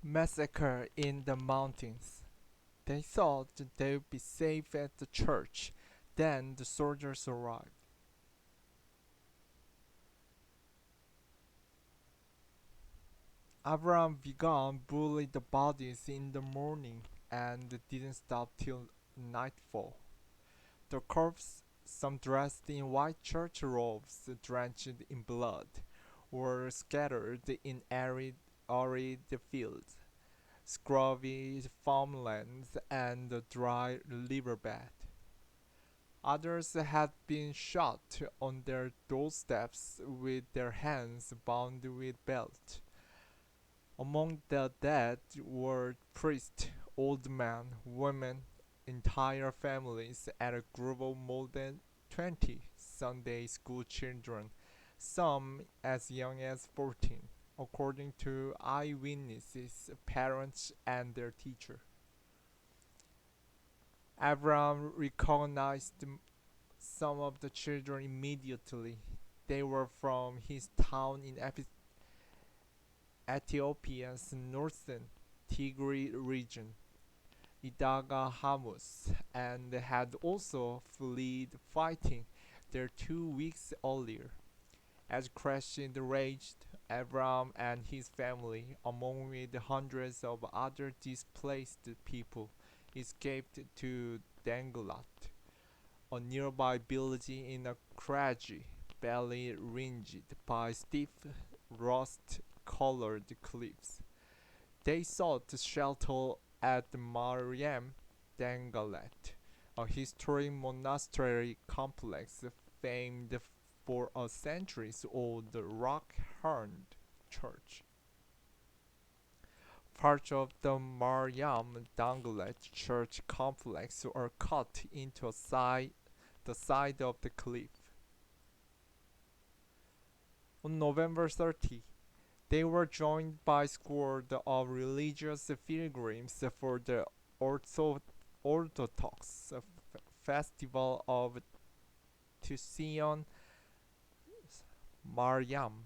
Massacre in the mountains. They thought they'd be safe at the church. Then the soldiers arrived. Abraham began bullying the bodies in the morning and didn't stop till nightfall. The corpses, some dressed in white church robes drenched in blood, were scattered in arid fields, scrubby farmlands, and a dry riverbed. Others had been shot on their doorsteps with their hands bound with belts. Among the dead were priests, old men, women, entire families, and a group of more than 20 Sunday school children, some as young as 14, according to eyewitnesses, parents, and their teacher. Abraham recognized some of the children immediately. They were from his town in Ethiopia's northern Tigray region, Idaga Hamus, and had also fled fighting there 2 weeks earlier. As Crescent raged, Abraham and his family, along with hundreds of other displaced people, escaped to Dangulat, a nearby village in a craggy valley ringed by steep, rust-colored cliffs. They sought shelter at Mariam Dangalat, a historic monastery complex famed for a centuries-old rock-hewn church. Parts of the Mariam Dangalat church complex are cut into the side of the cliff. On November 30, they were joined by scores of religious pilgrims for the Orthodox festival of Tusion Mariam,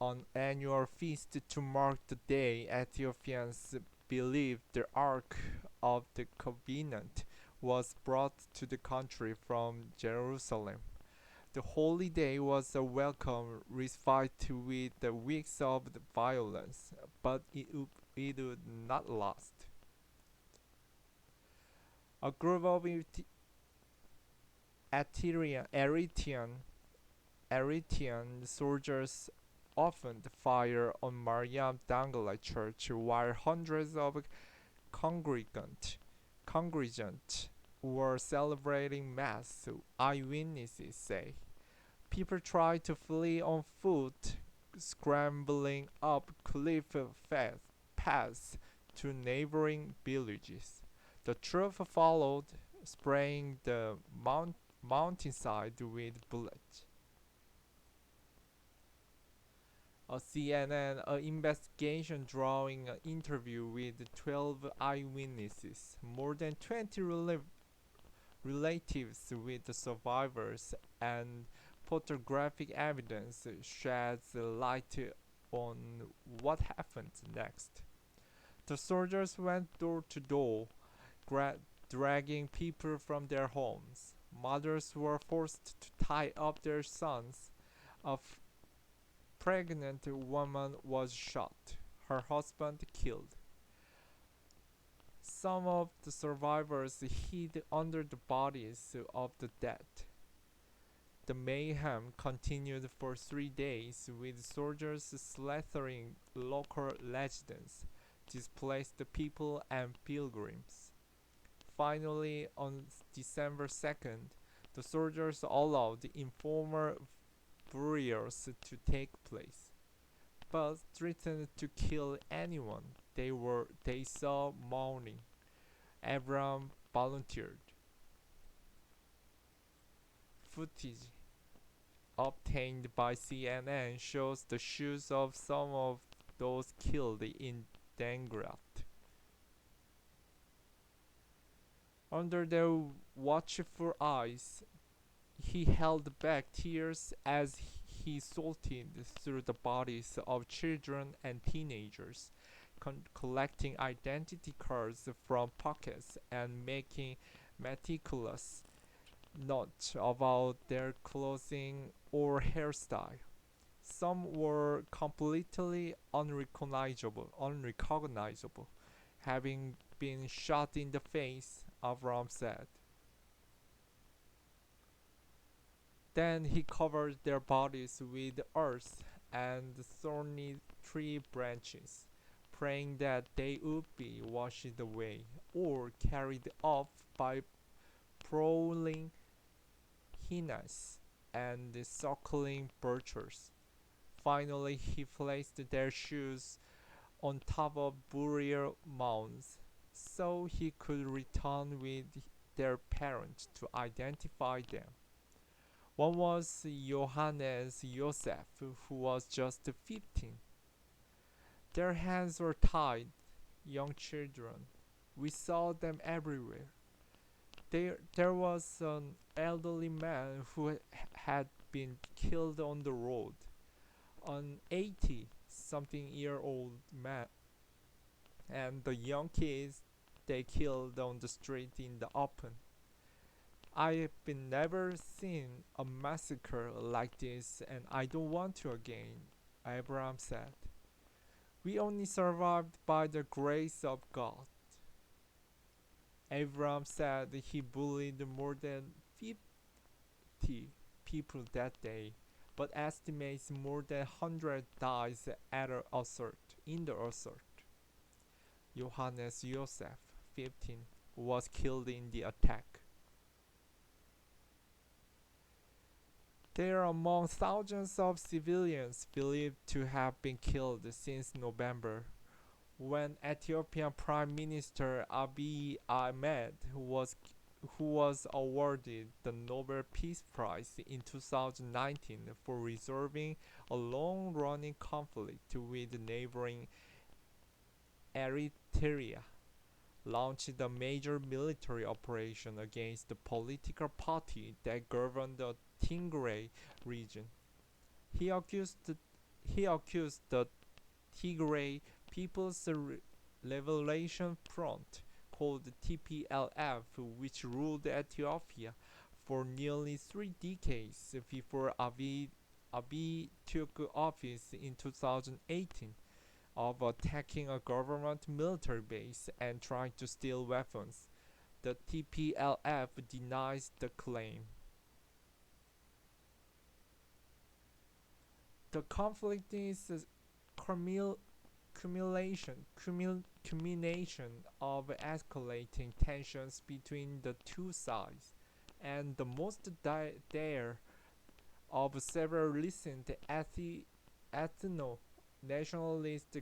an annual feast to mark the day Ethiopians believed the Ark of the Covenant was brought to the country from Jerusalem. The holy day was a welcome respite with the weeks of violence, but it would not last. A group of Eritrean soldiers opened fire on Mariam Dangala Church while hundreds of congregants were celebrating Mass, eyewitnesses say. People tried to flee on foot, scrambling up cliff paths to neighboring villages. The troops followed, spraying the mountainside with bullets. A CNN investigation drawing an interview with 12 eyewitnesses, more than 20 relatives with the survivors, and photographic evidence sheds light on what happened next. The soldiers went door to door, dragging people from their homes. Mothers were forced to tie up their sons. A pregnant woman was shot, her husband killed. Some of the survivors hid under the bodies of the dead. The mayhem continued for 3 days, with soldiers slaughtering local residents, displaced people, and pilgrims. Finally, on December 2nd, the soldiers allowed informal burials to take place, but threatened to kill anyone they saw mourning. Abraham volunteered. Footage obtained by CNN shows the shoes of some of those killed in Dangrat. Under their watchful eyes, he held back tears as he sorted through the bodies of children and teenagers. collecting identity cards from pockets and making meticulous notes about their clothing or hairstyle. Some were completely unrecognizable, having been shot in the face, Avram said. Then he covered their bodies with earth and thorny tree branches, praying that they would be washed away or carried off by prowling hyenas and circling vultures. Finally, he placed their shoes on top of burial mounds so he could return with their parents to identify them. One was Johannes Joseph, who was just 15. Their hands were tied, young children. We saw them everywhere. There was an elderly man who had been killed on the road, an 80-something-year-old man, and the young kids they killed on the street in the open. I've been never seen a massacre like this and I don't want to again, Abraham said. We only survived by the grace of God. Abraham said he bullied more than 50 people that day, but estimates more than 100 died at in the assault. Johannes Joseph, 15, was killed in the attack. They are among thousands of civilians believed to have been killed since November, when Ethiopian Prime Minister Abiy Ahmed who was awarded the Nobel Peace Prize in 2019 for resolving a long-running conflict with neighboring Eritrea, launched a major military operation against the political party that governed the Tigray region. He accused the Tigray People's Liberation Front, called TPLF, which ruled Ethiopia for nearly 3 decades before Abiy took office in 2018, of attacking a government military base and trying to steal weapons. The TPLF denies the claim. The conflict is a culmination of escalating tensions between the two sides, and the most dire of several recent ethno-nationalist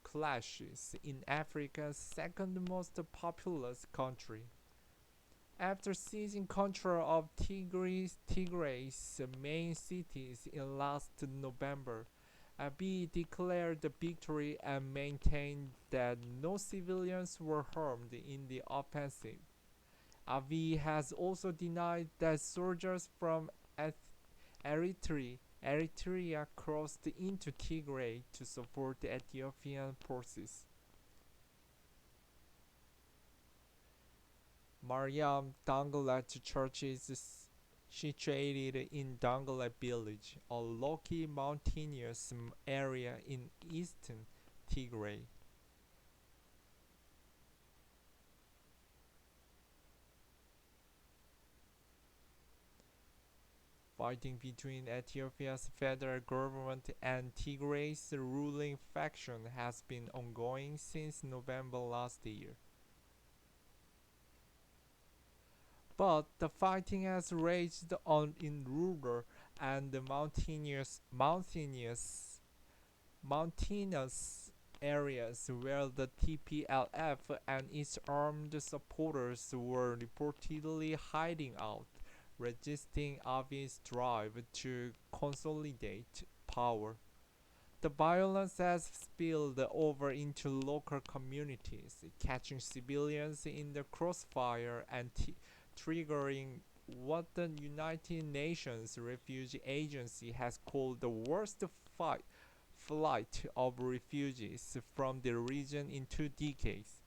clashes in Africa's second most populous country. After seizing control of Tigray's main cities in last November, Abiy declared the victory and maintained that no civilians were harmed in the offensive. Abiy has also denied that soldiers from Eritrea crossed into Tigray to support the Ethiopian forces. Mariam Dangalat Church is situated in Dangalat village, a low-key mountainous area in eastern Tigray. Fighting between Ethiopia's federal government and Tigray's ruling faction has been ongoing since November last year. But the fighting has raged on in rural and mountainous areas where the TPLF and its armed supporters were reportedly hiding out, resisting Abiy's drive to consolidate power. The violence has spilled over into local communities, catching civilians in the crossfire and triggering what the United Nations Refugee Agency has called the worst flight of refugees from the region in 2 decades.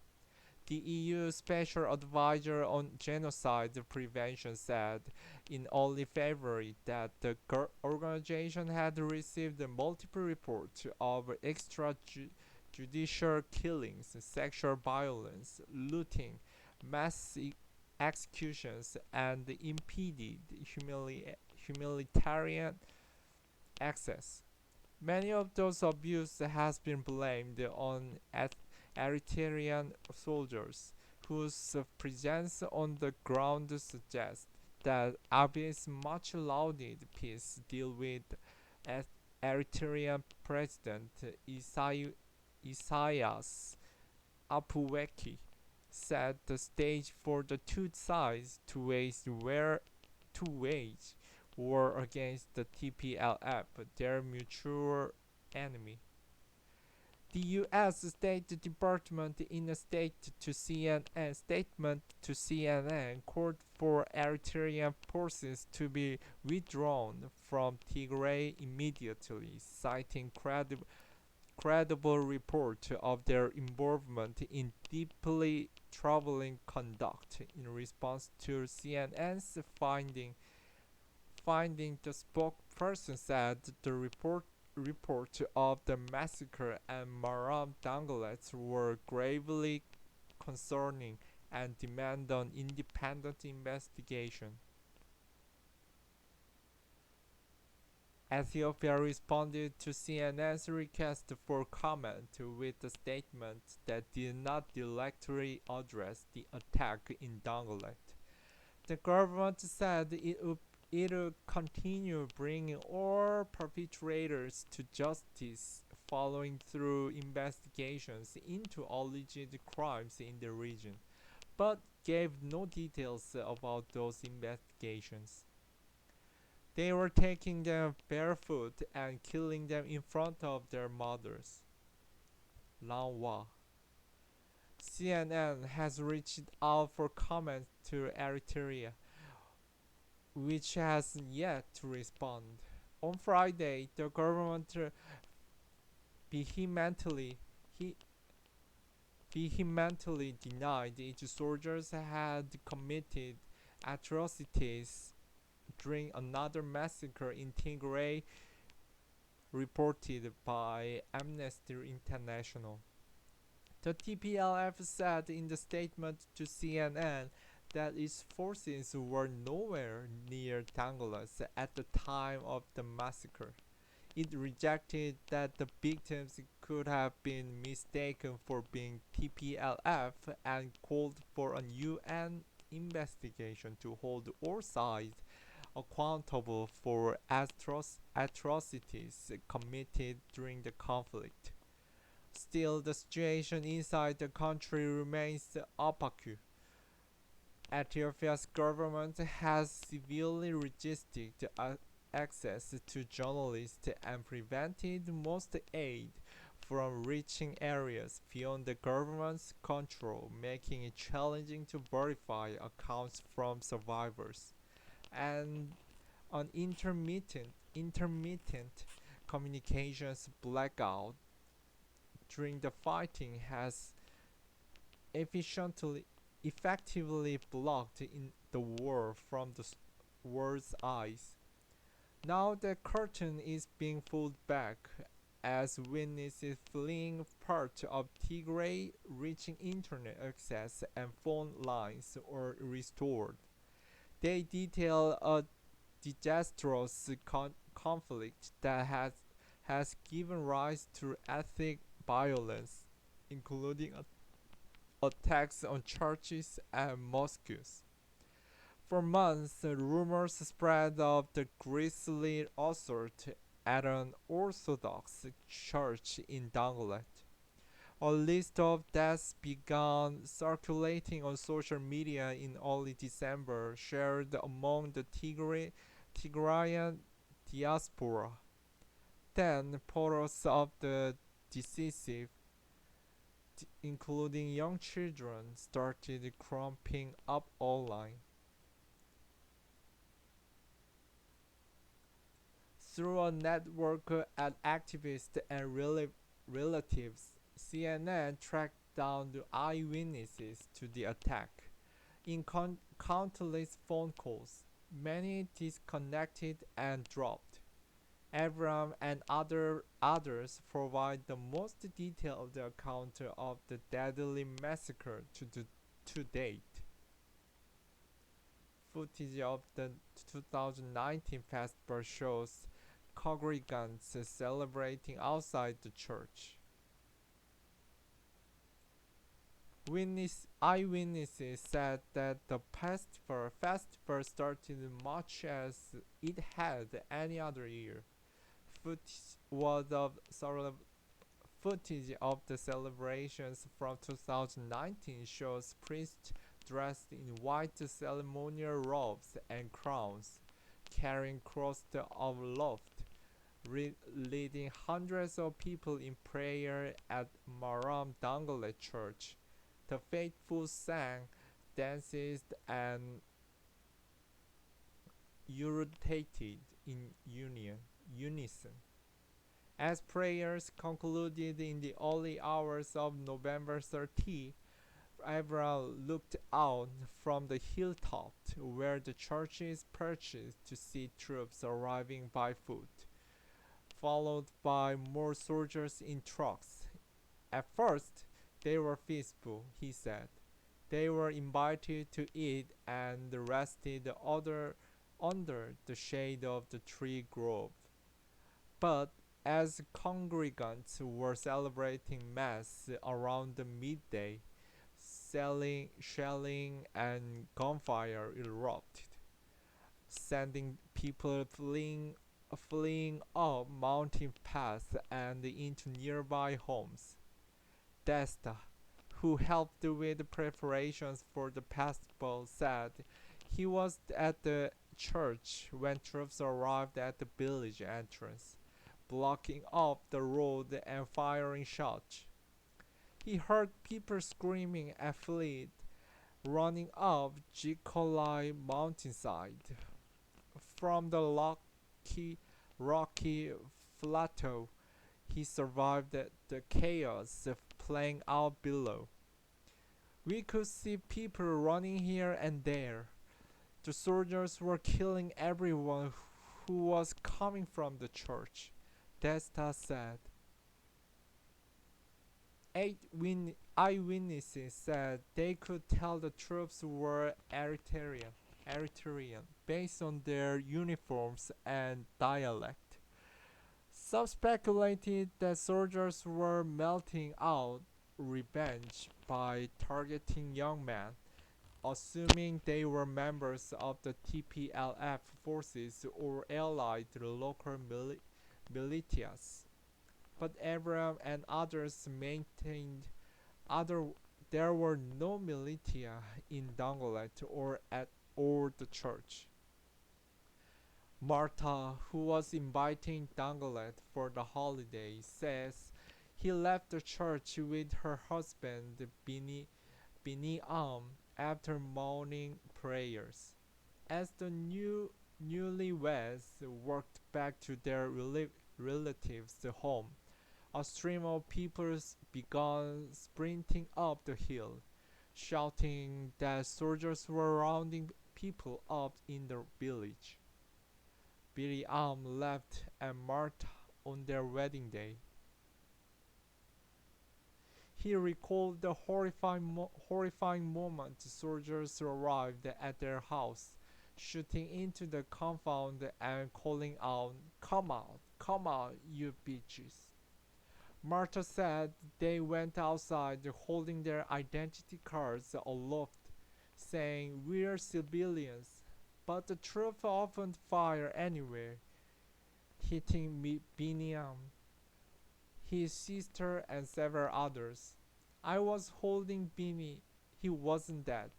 The EU Special Advisor on Genocide Prevention said in early February that the organization had received multiple reports of extrajudicial killings, sexual violence, looting, mass executions, and impeded humanitarian access. Many of those abuses has been blamed on Eritrean soldiers, whose presence on the ground suggests that Abiy's much-lauded peace deal with Eritrean President Isaias Afwerki set the stage for the two sides to wage war against the TPLF, their mutual enemy. The U.S. State Department, in a statement to CNN, called for Eritrean forces to be withdrawn from Tigray immediately, citing credible report of their involvement in deeply troubling conduct. In response to CNN's finding, the spokesperson said the report of the massacre and Maram Danglet were gravely concerning and demand an independent investigation. Ethiopia responded to CNN's request for comment with a statement that did not directly address the attack in Danglet. The government said it would continue bringing all perpetrators to justice, following through investigations into alleged crimes in the region, but gave no details about those investigations. They were taking them barefoot and killing them in front of their mothers. Lanwa. CNN has reached out for comment to Eritrea, which has yet to respond. On Friday, the government vehemently denied its soldiers had committed atrocities during another massacre in Tigray, reported by Amnesty International. The TPLF said in the statement to CNN that its forces were nowhere near Tangles at the time of the massacre. It rejected that the victims could have been mistaken for being TPLF and called for a UN investigation to hold all sides accountable for atrocities committed during the conflict. Still, the situation inside the country remains opaque. Ethiopia's government has severely resisted access to journalists and prevented most aid from reaching areas beyond the government's control, making it challenging to verify accounts from survivors. And an intermittent communications blackout during the fighting has effectively blocked in the war from the world's eyes. Now the curtain is being pulled back as witnesses fleeing part of Tigray reaching internet access and phone lines are restored. They detail a disastrous conflict that has given rise to ethnic violence, including attacks on churches and mosques. For months, rumors spread of the grisly assault at an Orthodox church in Danglet. A list of deaths began circulating on social media in early December, shared among the Tigrayan diaspora. Then, photos of the deceased, including young children, started cropping up online. Through a network of activists and relatives, CNN tracked down the eyewitnesses to the attack. In countless phone calls, many disconnected and dropped. Avram and others provide the most detailed account of the deadly massacre to date. Footage of the 2019 festival shows congregants celebrating outside the church. Eyewitnesses said that the festival started much as it had any other year. Footage of the celebrations from 2019 shows priests dressed in white ceremonial robes and crowns, carrying crosses aloft, leading hundreds of people in prayer at Maram Dangale Church. The faithful sang, danced, and urinated in unison. As prayers concluded in the early hours of November 30, Abraham looked out from the hilltop where the church is perched to see troops arriving by foot, followed by more soldiers in trucks. At first, they were peaceful, he said. They were invited to eat and rested under the shade of the tree grove. But as congregants were celebrating Mass around the midday, shelling and gunfire erupted, sending people fleeing up mountain paths and into nearby homes. Desta, who helped with preparations for the festival, said he was at the church when troops arrived at the village entrance, blocking up the road and firing shots. He heard people screaming and fled, running up Gikolai mountainside. From the rocky plateau, he survived the chaos playing out below. We could see people running here and there. The soldiers were killing everyone who was coming from the church, Desta said. 8 eyewitnesses said they could tell the troops were Eritrean based on their uniforms and dialect. Some speculated that soldiers were melting out revenge by targeting young men, assuming they were members of the TPLF forces or allied local militias. But Abraham and others maintained there were no militia in Dangolet or the church. Martha, who was inviting Dangolet for the holiday, says he left the church with her husband Biniam after morning prayers. As the newlyweds walked back to their relatives' home, a stream of people began sprinting up the hill, shouting that soldiers were rounding people up in the village. Biriam left and Martha on their wedding day. He recalled the horrifying moment soldiers arrived at their house, shooting into the compound and calling out, come out, you bitches." Martha said they went outside holding their identity cards aloft, saying, "We're civilians," but the troops opened fire anyway, hitting Biniam, his sister, and several others. I was holding Bini. He wasn't dead.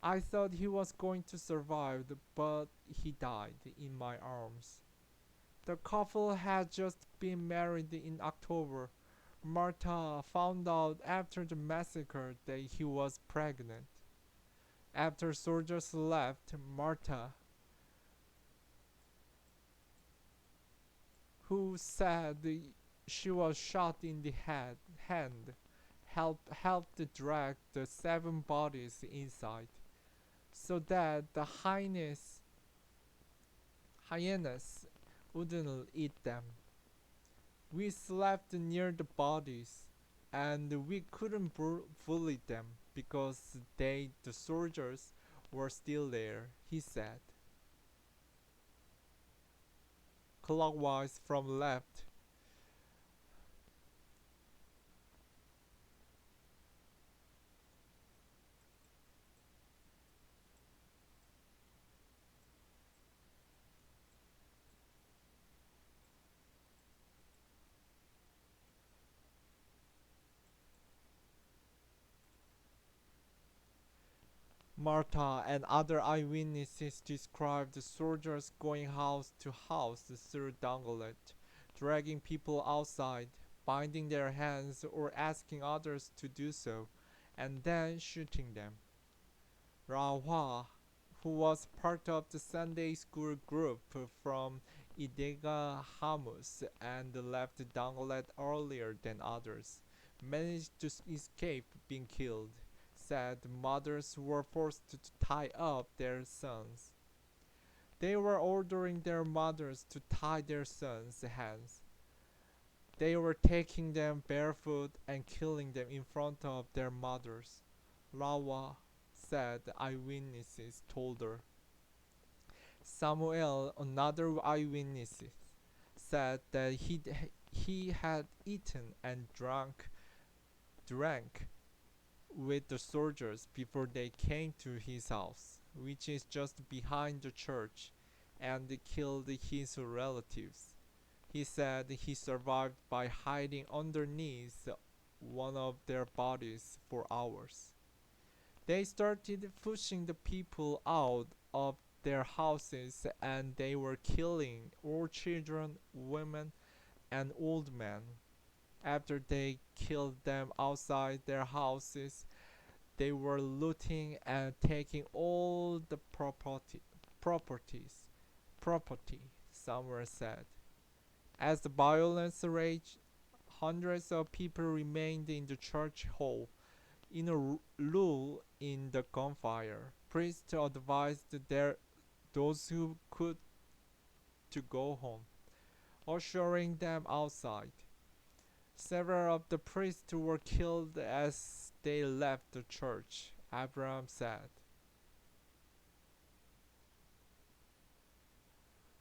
I thought he was going to survive, but he died in my arms. The couple had just been married in October. Martha found out after the massacre that he was pregnant. After soldiers left, Martha who said she was shot in the hand, helped drag the 7 bodies inside, so that the hyenas wouldn't eat them. We slept near the bodies, and we couldn't bully them because the soldiers, were still there, he said. Clockwise from left. Martha and other eyewitnesses described the soldiers going house to house through Dongolet, dragging people outside, binding their hands or asking others to do so, and then shooting them. Rahua, who was part of the Sunday school group from Idega Hamus and left Dongolet earlier than others, managed to escape being killed, said mothers were forced to tie up their sons. They were ordering their mothers to tie their sons' hands. They were taking them barefoot and killing them in front of their mothers. Rawa said eyewitnesses told her. Samuel, another eyewitness, said that he had eaten and drank with the soldiers before they came to his house, which is just behind the church, and killed his relatives. He said he survived by hiding underneath one of their bodies for hours. They started pushing the people out of their houses, and they were killing all children, women, and old men. After they killed them outside their houses, they were looting and taking all the property, someone said. As the violence raged, hundreds of people remained in the church hall in a lull in the gunfire. Priests advised those who could to go home, ushering them outside. Several of the priests were killed as they left the church, Abraham said.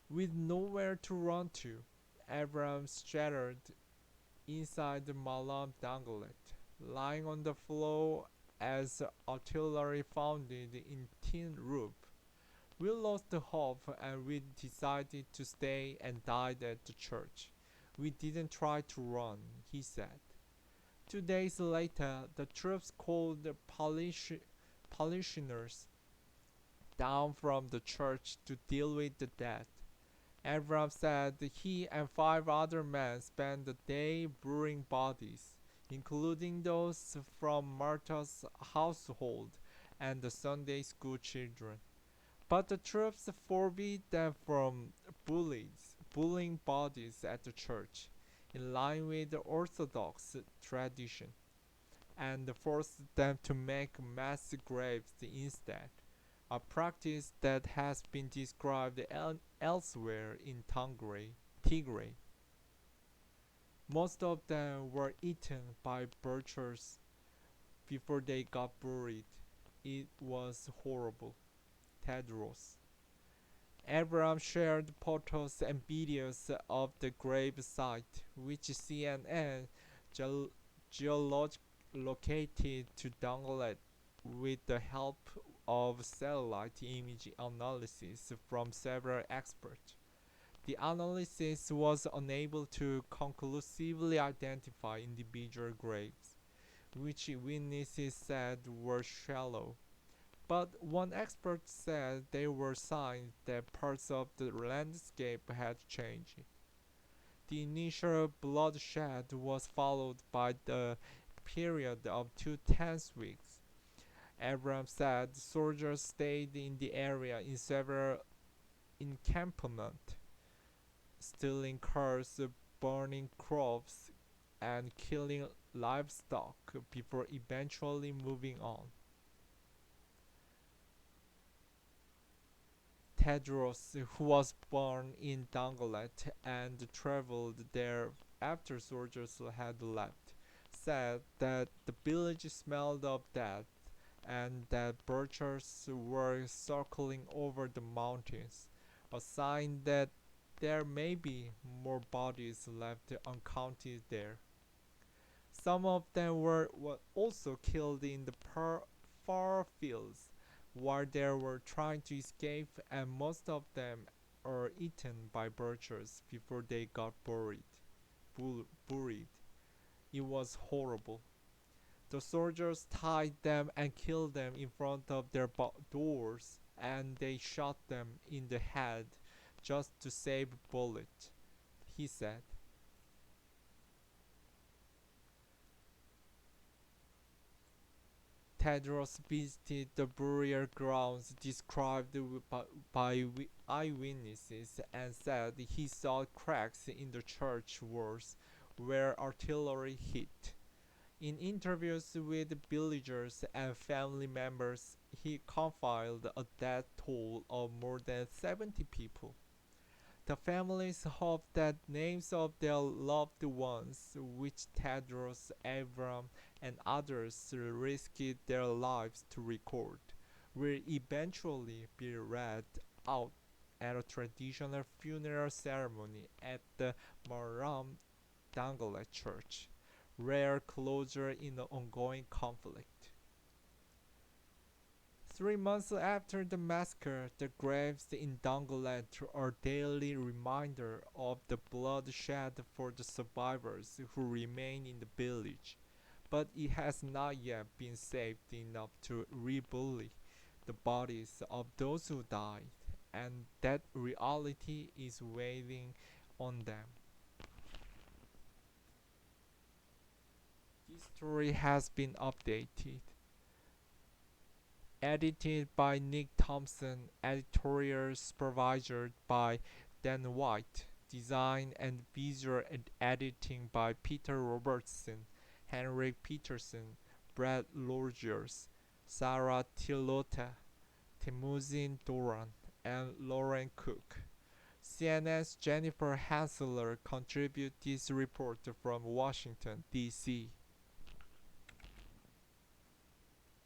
With nowhere to run to, Abraham shattered inside the Malam Dangolet, lying on the floor as artillery found it in tin roof. We lost hope and we decided to stay and died at the church. We didn't try to run, he said. 2 days later, the troops called the parishioners down from the church to deal with the dead. Abraham said he and 5 other men spent the day burying bodies, including those from Martha's household and the Sunday school children. But the troops forbid them from bullying bodies at the church, in line with the Orthodox tradition, and forced them to make mass graves instead, a practice that has been described elsewhere in Tigray. Most of them were eaten by butchers before they got buried. It was horrible. Tedros. Abraham shared photos and videos of the grave site, which CNN geolocated to Dongolet with the help of satellite image analysis from several experts. The analysis was unable to conclusively identify individual graves, which witnesses said were shallow. But one expert said there were signs that parts of the landscape had changed. The initial bloodshed was followed by the period of 2 tense weeks. Abraham said soldiers stayed in the area in several encampments, stealing cars, burning crops, and killing livestock before eventually moving on. Tedros, who was born in Dongolet and traveled there after soldiers had left, said that the village smelled of death and that vultures were circling over the mountains, a sign that there may be more bodies left uncounted there. Some of them were also killed in the far fields while they were trying to escape, and most of them are eaten by vultures before they got buried. It was horrible. The soldiers tied them and killed them in front of their doors, and they shot them in the head just to save a bullet, he said. Tedros visited the burial grounds described by eyewitnesses and said he saw cracks in the church walls where artillery hit. In interviews with villagers and family members, he confirmed a death toll of more than 70 people. The families hope that names of their loved ones, which Tedros, Abram, and others risked their lives to record, will eventually be read out at a traditional funeral ceremony at the Maram Dangale Church, rare closure in the ongoing conflict. 3 months after the massacre, the graves in Dongolet are a daily reminder of the bloodshed for the survivors who remain in the village, but it has not yet been safe enough to rebury the bodies of those who died, and that reality is weighing on them. This story has been updated. Edited by Nick Thompson, editorial supervisor by Dan White, design and visual editing by Peter Robertson, Henrik Peterson, Brad Rogers, Sarah Tilota, Temuzin Doran, and Lauren Cook. CNN's Jennifer Hansler contributed this report from Washington, D.C.